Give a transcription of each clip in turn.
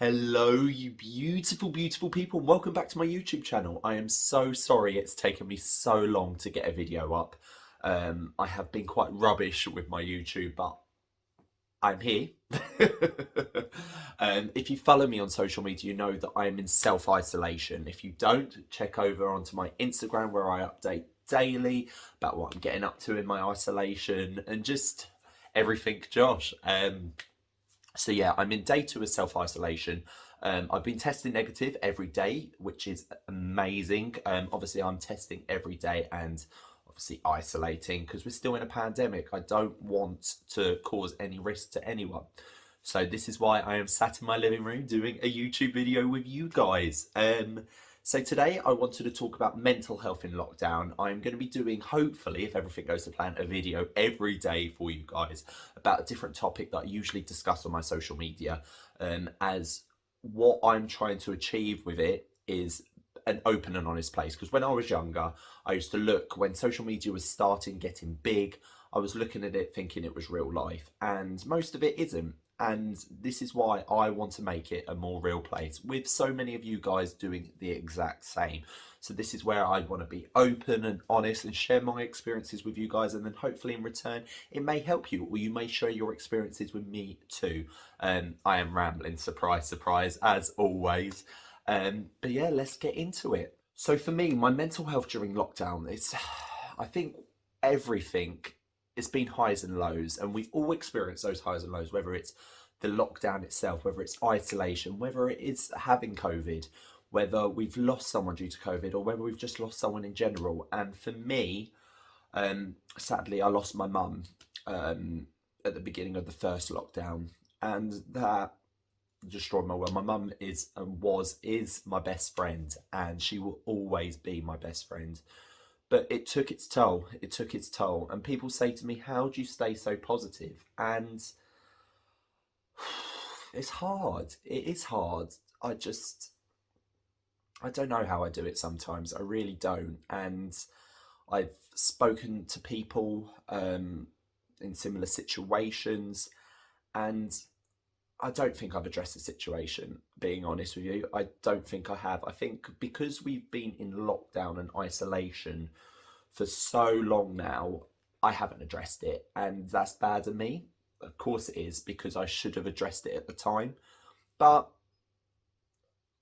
Hello, you beautiful, beautiful people. Welcome back to my YouTube channel. I am so sorry it's taken me so long to get a video up. I have been quite rubbish with my YouTube, but I'm here. If you follow me on social media, you know that I am in self-isolation. If you don't, check over onto my Instagram where I update daily about what I'm getting up to in my isolation and just everything, Josh. So yeah, I'm in day 2 of self-isolation. I've been testing negative every day, which is amazing. Obviously, I'm testing every day and obviously isolating because we're still in a pandemic. I don't want to cause any risk to anyone. So this is why I am sat in my living room doing a YouTube video with you guys. So today I wanted to talk about mental health in lockdown. I'm going to be doing, hopefully, if everything goes to plan, a video every day for you guys about a different topic that I usually discuss on my social media. As what I'm trying to achieve with it is an open and honest place. Because when I was younger, I used to look, when social media was starting getting big, I was looking at it thinking it was real life, and most of it isn't. And this is why I want to make it a more real place with so many of you guys doing the exact same. So this is where I want to be open and honest and share my experiences with you guys, and then hopefully in return it may help you, or you may share your experiences with me too. I am rambling, surprise surprise, as always. But yeah, let's get into it. So for me, my mental health during lockdown, it's I think everything, it's been highs and lows, and we've all experienced those highs and lows, whether it's the lockdown itself, whether it's isolation, whether it is having COVID, whether we've lost someone due to COVID, or whether we've just lost someone in general. And for me, sadly, I lost my mum at the beginning of the first lockdown, and that destroyed my world. My mum is and is my best friend, and she will always be my best friend. But it took its toll. It took its toll. And people say to me, how do you stay so positive? And it's hard. It is hard. I don't know how I do it sometimes. I really don't. And I've spoken to people in similar situations, and I don't think I've addressed the situation, being honest with you. I don't think I have. I think because we've been in lockdown and isolation for so long now, I haven't addressed it. And that's bad of me. Of course it is, because I should have addressed it at the time. But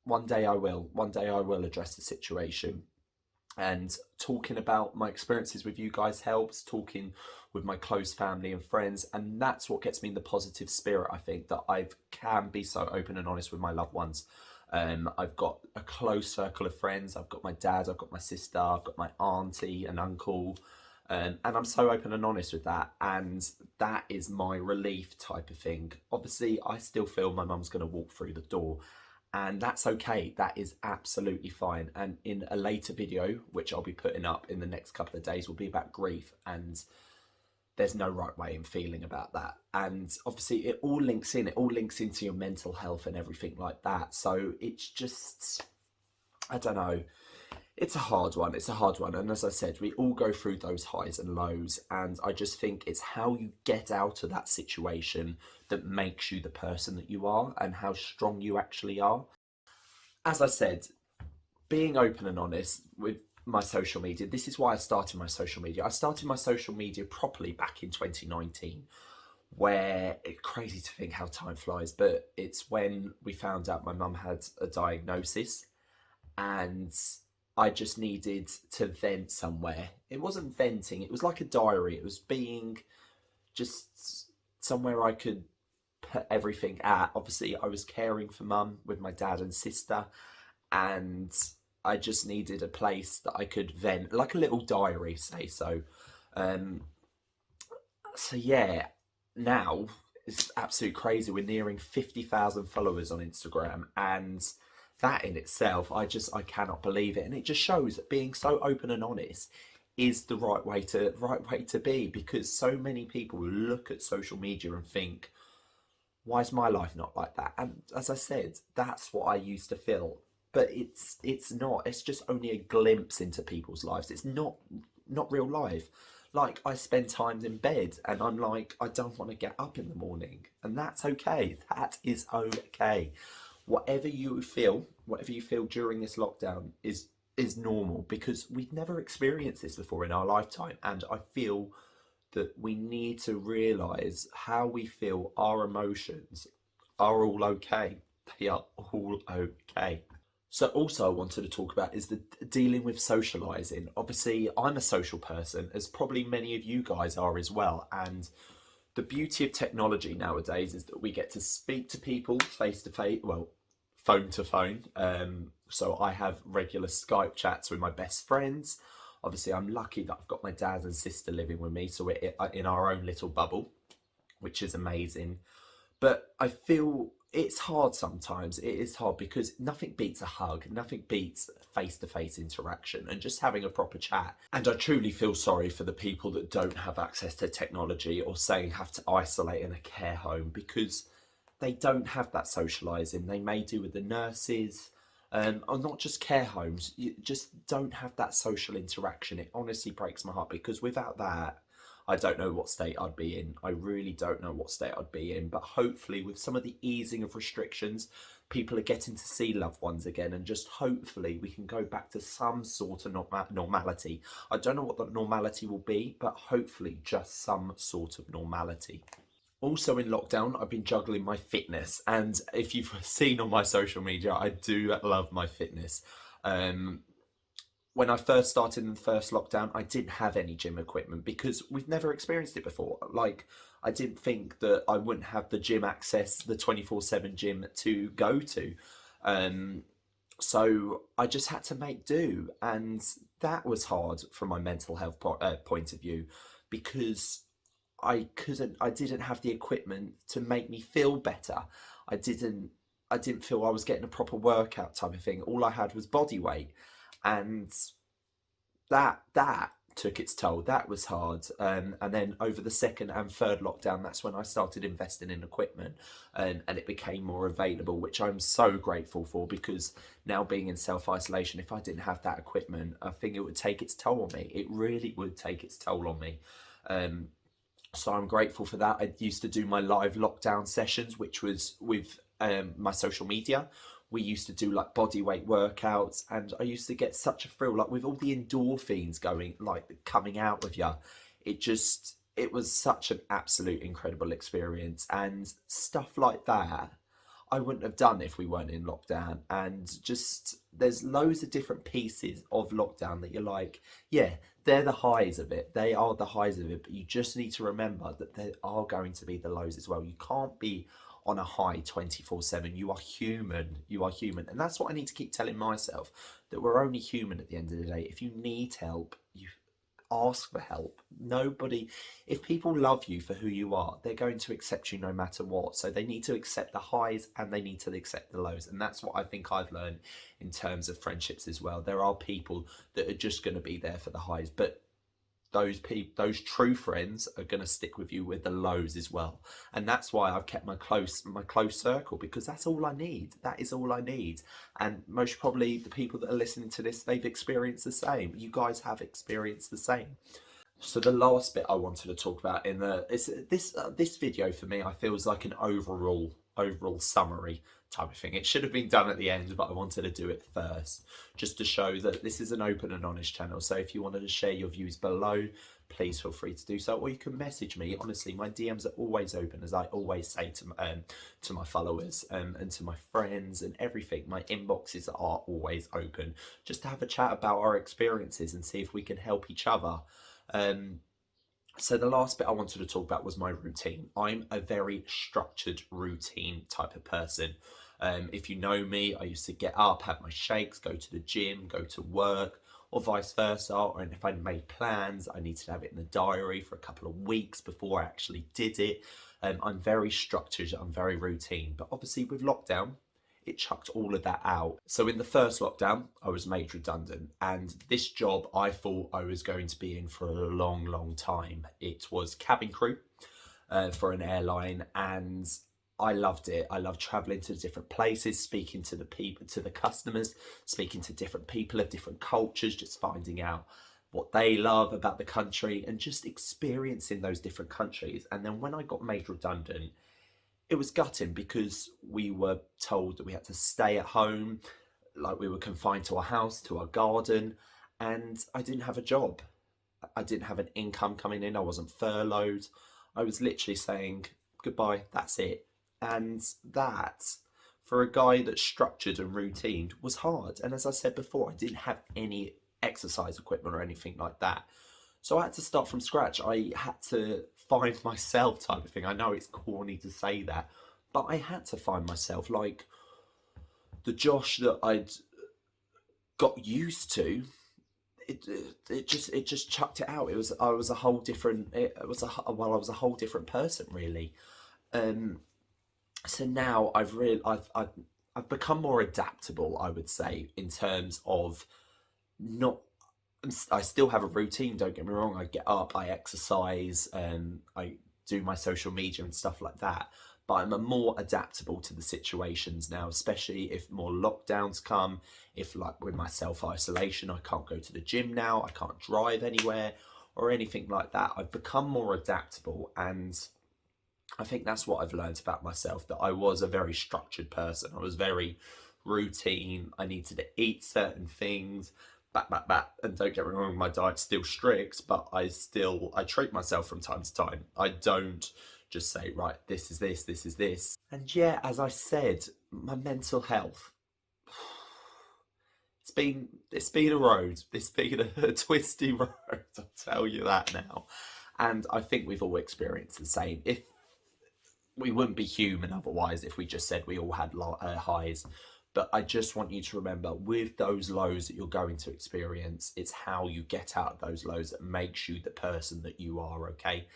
one day I will. One day I will address the situation. And talking about my experiences with you guys helps, talking with my close family and friends, and that's what gets me in the positive spirit. I think that I can be so open and honest with my loved ones. I've got a close circle of friends. I've got my dad, I've got my sister, I've got my auntie and uncle, and I'm so open and honest with that, and that is my relief type of thing. Obviously I still feel my mum's going to walk through the door, and that's okay. That is absolutely fine. And in a later video, which I'll be putting up in the next couple of days, will be about grief, and there's no right way in feeling about that. And obviously it all links in, it all links into your mental health and everything like that. So it's just, I don't know, it's a hard one. It's a hard one. And as I said, we all go through those highs and lows. And I just think it's how you get out of that situation that makes you the person that you are and how strong you actually are. As I said, being open and honest with my social media, this is why I started my social media. I started my social media properly back in 2019, where it's crazy to think how time flies, but it's when we found out my mum had a diagnosis, and I just needed to vent somewhere. It wasn't venting, it was like a diary. It was being just somewhere I could put everything at. Obviously, I was caring for mum with my dad and sister, and I just needed a place that I could vent, like a little diary, say so. Um, so yeah, now it's absolutely crazy. We're nearing 50,000 followers on Instagram, and that in itself, I cannot believe it. And it just shows that being so open and honest is the right way to be, because so many people look at social media and think, why is my life not like that? And as I said, that's what I used to feel. But it's not. It's just only a glimpse into people's lives. It's not real life. Like, I spend time in bed and I'm like, I don't want to get up in the morning. And that's okay. That is okay. whatever you feel during this lockdown is normal, because we've never experienced this before in our lifetime, and I feel that we need to realize how we feel, our emotions are all okay. They are all okay. So also I wanted to talk about is the dealing with socializing. Obviously, I'm a social person, as probably many of you guys are as well. And the beauty of technology nowadays is that we get to speak to people face to face, well, phone to phone. So I have regular Skype chats with my best friends. Obviously, I'm lucky that I've got my dad and sister living with me, so we're in our own little bubble, which is amazing. But I feel it's hard sometimes. It is hard because nothing beats a hug, nothing beats face to face interaction and just having a proper chat. And I truly feel sorry for the people that don't have access to technology or say have to isolate in a care home, because they don't have that socialising. They may do with the nurses, or not just care homes. You just don't have that social interaction. It honestly breaks my heart, because without that, I don't know what state I'd be in. I really don't know what state I'd be in. But hopefully, with some of the easing of restrictions, people are getting to see loved ones again, and just hopefully we can go back to some sort of normality. I don't know what the normality will be, but hopefully just some sort of normality. Also in lockdown, I've been juggling my fitness, and if you've seen on my social media, I do love my fitness. Um, when I first started in the first lockdown, I didn't have any gym equipment because we've never experienced it before. Like, I didn't think that I wouldn't have the gym access, the 24/7 gym to go to. Um, so I just had to make do, and that was hard from my mental health point of view, because I didn't have the equipment to make me feel better. I didn't I didn't feel I was getting a proper workout type of thing. All I had was body weight, and that took its toll. That was hard. And then over the second and third lockdown, that's when I started investing in equipment, and it became more available, which I'm so grateful for, because now being in self isolation, if I didn't have that equipment, I think it would take its toll on me. It really would take its toll on me. Um, so I'm grateful for that. I used to do my live lockdown sessions, which was with my social media. We used to do like body weight workouts, and I used to get such a thrill, like with all the endorphins going, like coming out of you. It was such an absolute incredible experience, and stuff like that I wouldn't have done if we weren't in lockdown. And just there's loads of different pieces of lockdown that you're like, yeah, they're the highs of it. They are the highs of it, but you just need to remember that there are going to be the lows as well. You can't be on a high 24/7. You are human. You are human. And that's what I need to keep telling myself, that we're only human at the end of the day. If you need help, you ask for help. Nobody, if people love you for who you are, they're going to accept you no matter what. So they need to accept the highs and they need to accept the lows. And that's what I think I've learned in terms of friendships as well. There are people that are just going to be there for the highs, but those true friends are going to stick with you with the lows as well. And that's why I've kept my close circle, because that's all I need. That is all I need. And most probably the people that are listening to this, they've experienced the same. You guys have experienced the same. So the last bit I wanted to talk about in the is this video, for me, I feel is like an overall summary type of thing. It should have been done at the end, but I wanted to do it first, just to show that this is an open and honest channel. So if you wanted to share your views below, please feel free to do so, or you can message me. Honestly, my DMs are always open, as I always say to my followers, and to my friends and everything. My inboxes are always open, just to have a chat about our experiences and see if we can help each other. Um, so the last bit I wanted to talk about was my routine. I'm a very structured routine type of person. If you know me, I used to get up, have my shakes, go to the gym, go to work, or vice versa. Or if I made plans, I needed to have it in the diary for a couple of weeks before I actually did it. I'm very structured, I'm very routine. But obviously with lockdown, it chucked all of that out. So in the first lockdown, I was made redundant, and this job I thought I was going to be in for a long, long time. It was cabin crew for an airline, and I loved it. I loved traveling to different places, speaking to the people, to the customers, speaking to different people of different cultures, just finding out what they love about the country and just experiencing those different countries. And then when I got made redundant, it was gutting because we were told that we had to stay at home, like we were confined to our house, to our garden, and I didn't have a job. I didn't have an income coming in. I wasn't furloughed. I was literally saying goodbye, that's it. And that, for a guy that's structured and routined, was hard. And as I said before, I didn't have any exercise equipment or anything like that. So I had to start from scratch. I had to find myself, type of thing. I know it's corny to say that, but I had to find myself. Like the Josh that I'd got used to, it just chucked it out. I was a whole different. I was a whole different person, really. Um, so now I've become more adaptable, I would say, in terms of not. I still have a routine. Don't get me wrong. I get up, I exercise, I do my social media and stuff like that. But I'm a more adaptable to the situations now, especially if more lockdowns come. If, like with my self isolation, I can't go to the gym now, I can't drive anywhere or anything like that. I've become more adaptable, and I think that's what I've learned about myself, that I was a very structured person. I was very routine. I needed to eat certain things, back. And don't get me wrong, my diet's still strict, but I treat myself from time to time. I don't just say, right, this is this, this is this. And yeah, as I said, my mental health. It's been a road. It's been a twisty road, I'll tell you that now. And I think we've all experienced the same. If we wouldn't be human otherwise, if we just said we all had highs. But I just want you to remember, with those lows that you're going to experience, it's how you get out of those lows that makes you the person that you are, okay?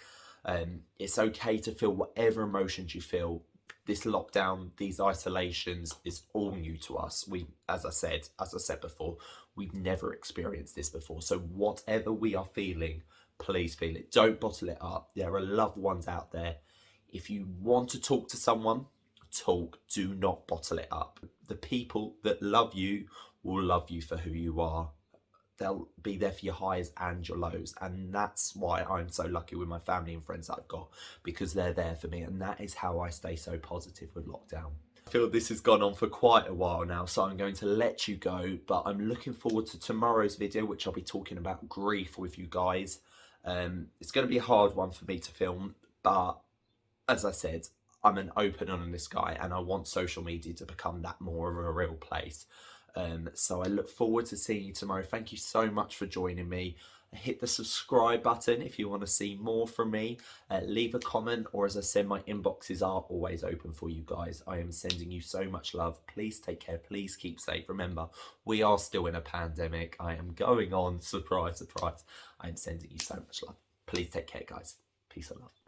It's okay to feel whatever emotions you feel. This lockdown, these isolations is all new to us. As I said before, we've never experienced this before. So whatever we are feeling, please feel it. Don't bottle it up. There are loved ones out there. If you want to talk to someone, talk. Do not bottle it up. The people that love you will love you for who you are. They'll be there for your highs and your lows. And that's why I'm so lucky with my family and friends that I've got, because they're there for me. And that is how I stay so positive with lockdown. I feel this has gone on for quite a while now, so I'm going to let you go. But I'm looking forward to tomorrow's video, which I'll be talking about grief with you guys. It's going to be a hard one for me to film, but as I said, I'm an open and honest guy, and I want social media to become that more of a real place. So I look forward to seeing you tomorrow. Thank you so much for joining me. Hit the subscribe button if you want to see more from me. Leave a comment, or as I said, my inboxes are always open for you guys. I am sending you so much love. Please take care. Please keep safe. Remember, we are still in a pandemic. I am going on. Surprise, surprise. I am sending you so much love. Please take care, guys. Peace and love.